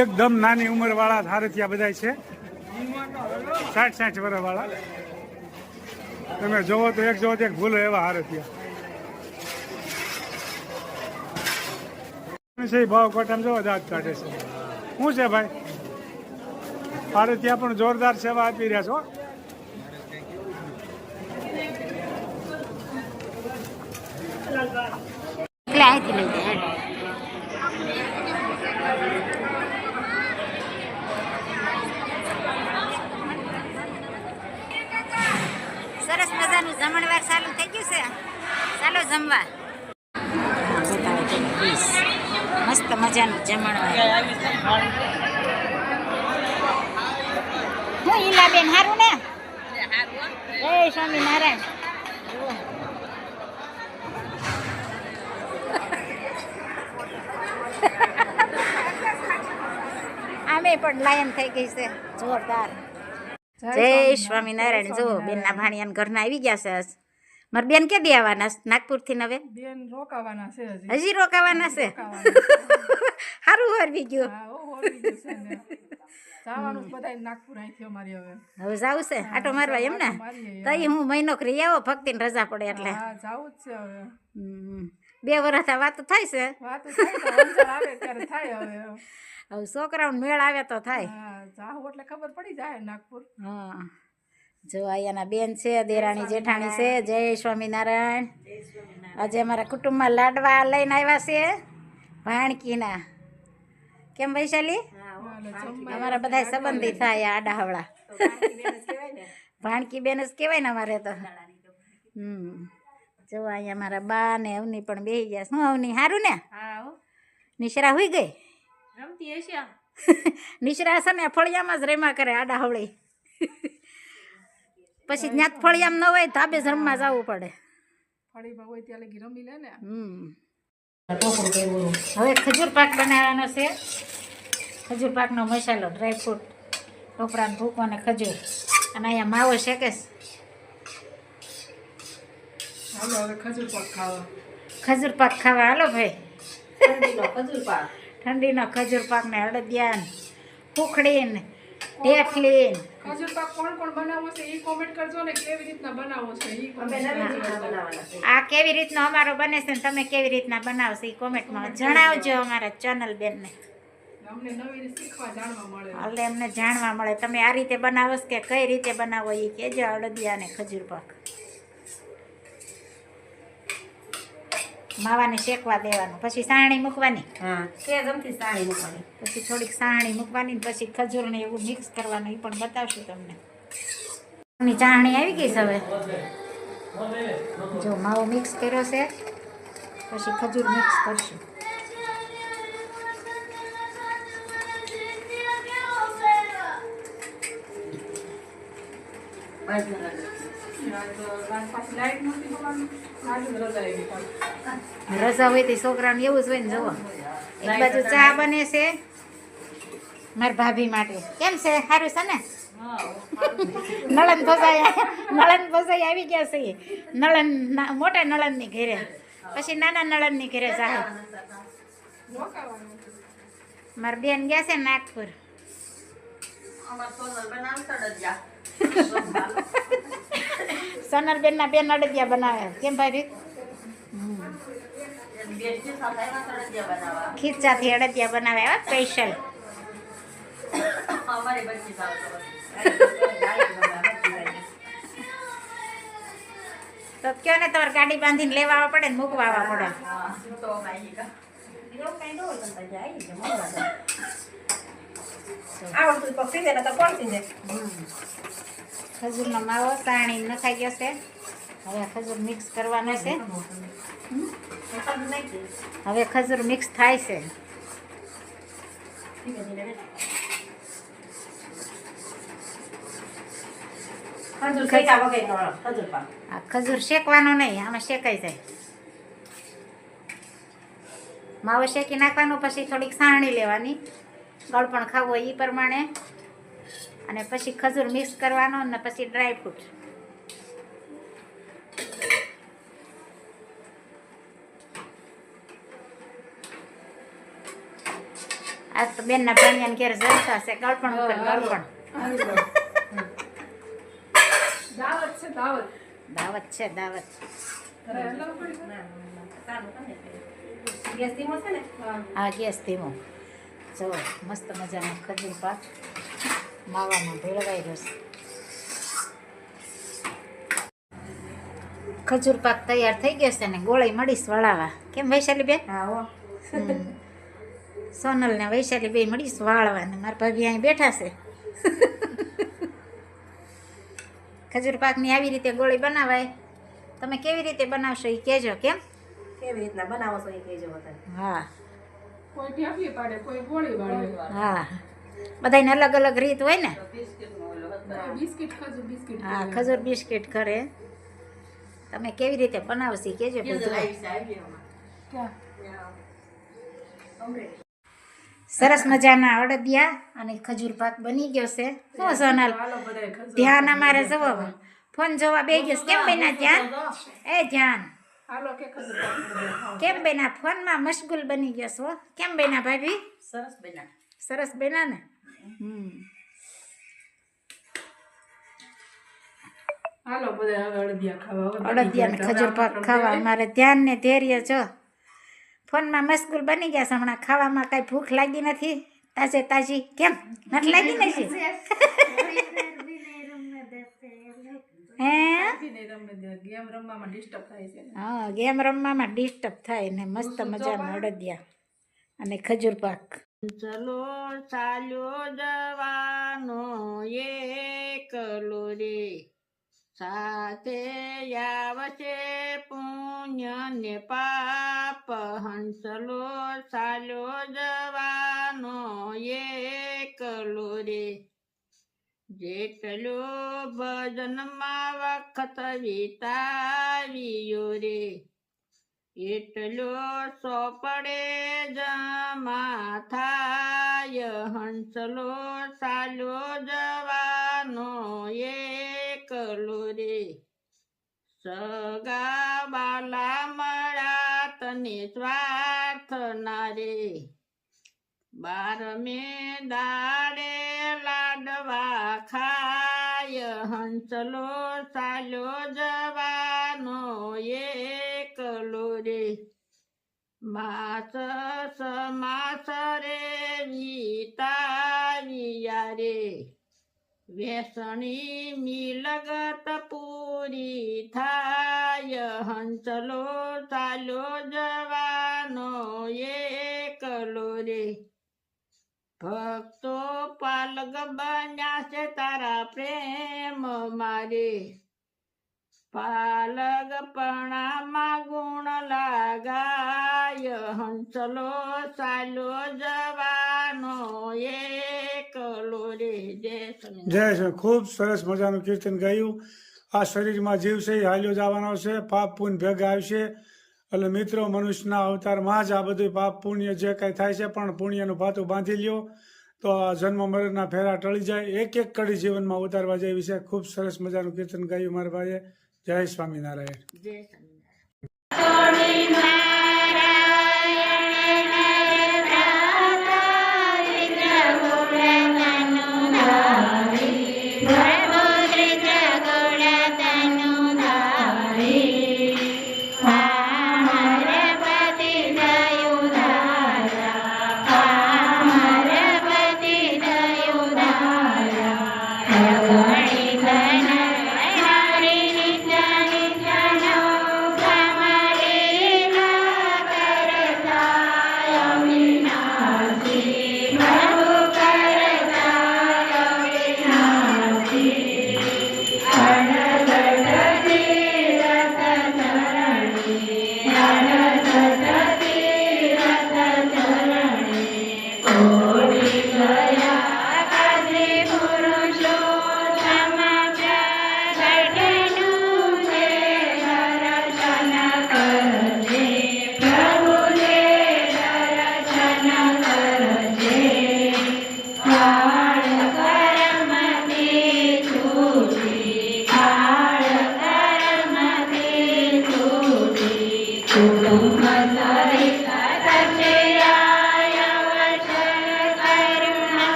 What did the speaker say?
એકદમ નાની ઉંમર વાળા હારથિયા બધા છે, 60-60 વર્ષ વાળા. તમે જોવો તો એક જોવો તો એક ભૂલો એવા હારથિયા છે. ભાવ કોટામ જોવો દાંત કાઢે છે. શું છે ભાઈ? હારથિયા પણ જોરદાર સેવા આપી રહ્યા છો. સરસ મજાનું જમણવાર ચાલુ થઈ ગયું છે. ચાલો જમવા. મસ્ત મજાનું જમણવાર. હું ઈલાબેન હારું ને? જય સ્વામિનારાયણ. આમે પણ લાયન થઈ ગઈ છે જોરદાર. જય સ્વામિનારાયણ. જો બેન ના ભાણિયાન ઘરના આવી ગયા છે. મારા બેન કે આવવાના? નાગપુર થી હવે બેન રોકાવાના છે. હજી રોકાવાના છે. સારું હરવી ગયું. જવાનું બધાય નાગપુર અહીંથી અમારી હવે જાવું છે આટો મારવા એમ ને? તઈ હું મહિનો કરી આવો ભક્તિને રજા પડે એટલે. જાવું જ છે હવે. 2 વર્ષ વાતો થાય છે. વાતો થાય આવે ત્યારે થાય હવે. હવે છોકરાઓને મેળ આવે તો થાય. જાહુ એટલે ખબર પડી જાય નાગપુર. હા જો અહીંયાના બેન છે, દેરાણી જેઠાણી છે. જય સ્વામિનારાયણ. આજે અમારા કુટુંબમાં લાડવા લઈને આવ્યા છે ભાણકીના. કેમ વૈશાલી? અમારા બધા સંબંધી થાય આડાહવડા. ભાણકી બેન જ કહેવાય ને અમારે તો. જો અહીંયા મારા બા ને અવની પણ બેસી ગયા. શું અવની સારું ને? નિશરા હોઈ ગઈ? નિશરા છે ને ફળિયામાં જ રેમા કરે આડાહવળી. પછી ત્યાં ફળિયામાં ન હોય ધાબે જ રમવા જવું પડે. હવે ખજૂર પાક બનાવવાનો છે. ખજૂર પાકનો મસાલો, ડ્રાયફ્રૂટ, ટોપરાનો ભૂકો અને ખજૂર. અને અહીંયા માવો શેકે. ખજૂર પાક ખાવા હાલો ભાઈ. ઠંડીનો ખજૂર પાક ને હળદિયા, કુખડી ને ઢેફલી. ખજૂર પાક કોણ કોણ બનાવો છે એ કોમેન્ટ કરજો ને કેવી રીતના બનાવો છે ઈ કોમેન્ટ. આ કેવી રીતનો અમારો બને છે ને તમે કેવી રીતના બનાવશો એ કોમેન્ટમાં જણાવજો અમારા ચેનલ બેનને. અમને નવી રીત શીખવા જાણવા મળે. એટલે એમને જાણવા મળે તમે આ રીતે બનાવો કે કઈ રીતે બનાવો એ કહેજો. હળદિયા ને ખજૂર પાક માવાને શેકવા દેવાનું, પછી સાણી મૂકવાની. પછી થોડીક સાણી મૂકવાની, પછી ખજૂર ને એવું મિક્સ કરવાનું. એ પણ બતાવશું તમને. ચાણી આવી ગઈ છે હવે. જો માવો મિક્સ કર્યો છે, પછી ખજૂર મિક્સ કરશું. રજા હોય તો છોકરાને એવું જ હોય ને. જુઓ એક બાજુ ચા બને છે મારી ભાભી માટે. કેમ છે? સારું છે ને? નળન ભસાઈ આવી ગયા છે. નળન મોટા નળનની ઘેરે, પછી નાના નળનની ઘેરે જાય. મારા બેન ગયા છે નાગપુર. સોનલબેન ના બેન અડદિયા બનાવે. કેમ ભાઈ? ખીચાથી અડદિયા બનાવે સ્પેશિયલ. તો કયો ને તમારે ગાડી બાંધીને લેવા આવવા પડે ને મૂકવા આવવા પડે. ખજૂરનો માવો સાણી નખાઈ ગયો છે. હવે ખજૂર મિક્સ કરવાનો છે. હવે ખજૂર મિક્સ થાય છે. ખજૂર શેકવાનો નહીં, આમાં શેકાઈ જાય. માવો શેકી નાખવાનો, પછી થોડીક સાણી લેવાની, ગળ પણ ખાવું હોય એ પ્રમાણે. અને પછી ખજૂર મિક્સ કરવાનો અને પછી ડ્રાયફ્રૂટ. આજ તો બેનના ભાણિયાને ઘેર જલસા છે, ગળપણ ઉપર ગળપણ. આવી જાઓ. દાવત છે દાવત. દાવત છે દાવત. ઘરે હલાવ પડી ને? હા. હા ગેસ ધીમો. જો મસ્ત મજાનો ખજૂર પાક માવામાં ભેળવાઈ રહ્યો છે. ખજૂર પાક તૈયાર થઈ ગયો છે ને ગોળી મળીશ વળાવા. કેમ વૈશાલી બેન? સોનલ ને વૈશાલી બે મળીશ વાળવા ને મારા ભાભી અહીં બેઠા છે. ખજૂર પાકની આવી રીતે ગોળી બનાવાય. તમે કેવી રીતે બનાવશો એ કહેજો. કેમ? કેવી રીતના બનાવો છો એ કહેજો મને. હા કોઈ ઢેફલી પાડે કોઈ ગોળી વાળે. હા બધાને અલગ અલગ રીત હોય ને. બિસ્કિટ ખજૂર બિસ્કિટ. હા ખજૂર બિસ્કિટ કરે. તમે કેવી રીતે બનાવશો એ કહેજો. ક્યાં? સરસ મજાના અડદિયા અને ખજૂર પાક બની ગયો છે. શું સોનલ હાલો બધાય ખજૂર. ધ્યાન અમારે જવો ફોન જોવા બે ગયો છે. કેમ બેના ધ્યાન? એ ધ્યાન હાલો કે ખજૂર પાક ખાઓ. કેમ બેના ફોનમાં મશગુલ બની ગયો છો? કેમ બેના ભાભી? સરસ બન્યા. સરસ બેના ને. હાલો બધાય હવે અડદિયા ખાવા. હવે બની અડદિયા ને ગયા. ખજૂર પાક ખાવા અમારે ધ્યાન ને ધૈર્ય જો ફોનમાં મશગુલ બની ગયા છે. હમણાં ખાવામાં કાંઈ ભૂખ લાગી નથી. તાજે તાજી કેમ નથી લાગી નથી? હે ગેમ રમવામાં ડિસ્ટર્બ થાય છે. હા ગેમ રમવામાં ડિસ્ટર્બ થાય ને મસ્ત મજાના અડદિયા અને ખજૂર પાક. ચલો ચાલ્યો જવાનો એકલો રે, સાથે આવશે પુણ્ય ને પાપ. હંસલો ચાલ્યો જવાનો એકલો રે, જેટલો ભજનમાં વખત વિતાવ્યો રે, એટલો સોપડે જમા થાય. હંસલો ચાલ્યો જવાનો એકલો રે, સગા બાલા મળ્યા તને સ્વાર્થ ના રે, 12મે દાડે લાડવા ખાય. હંસલો ચાલ્યો જવાનો એકલો રે, માસ સમાસ રે વિતાવ્યા રે, વેસણી મિલગત પૂરી થાય. હંસલો ચાલ્યો જવાનો એકલો રે, ભક્તો પાલગ બન્યા છે તારા પ્રેમ મારે, પાલગ પણામાં ગુણ લાગાય. હંસલો ચાલ્યો જવાનો એકલો રે. જય શ્રી ખૂબ સરસ મજાનું કીર્તન ગાયું. આ શરીરમાં જીવ છે એ હાલ્યો જવાનો છે, પાપ પુણ્ય ભેગા આવશે. એટલે મિત્રો મનુષ્યના અવતારમાં જ આ બધું પાપ પુણ્ય જે કાંઈ થાય છે પણ પુણ્યનું ભાતું બાંધી લ્યો તો આ જન્મ મરણના ફેરા ટળી જાય. એક એક કડી જીવનમાં ઉતારવા જેવી છે. ખૂબ સરસ મજાનું કીર્તન ગાયું મારા ભાઈએ. જય સ્વામિનારાયણ. જય સ્વામિનારાયણ.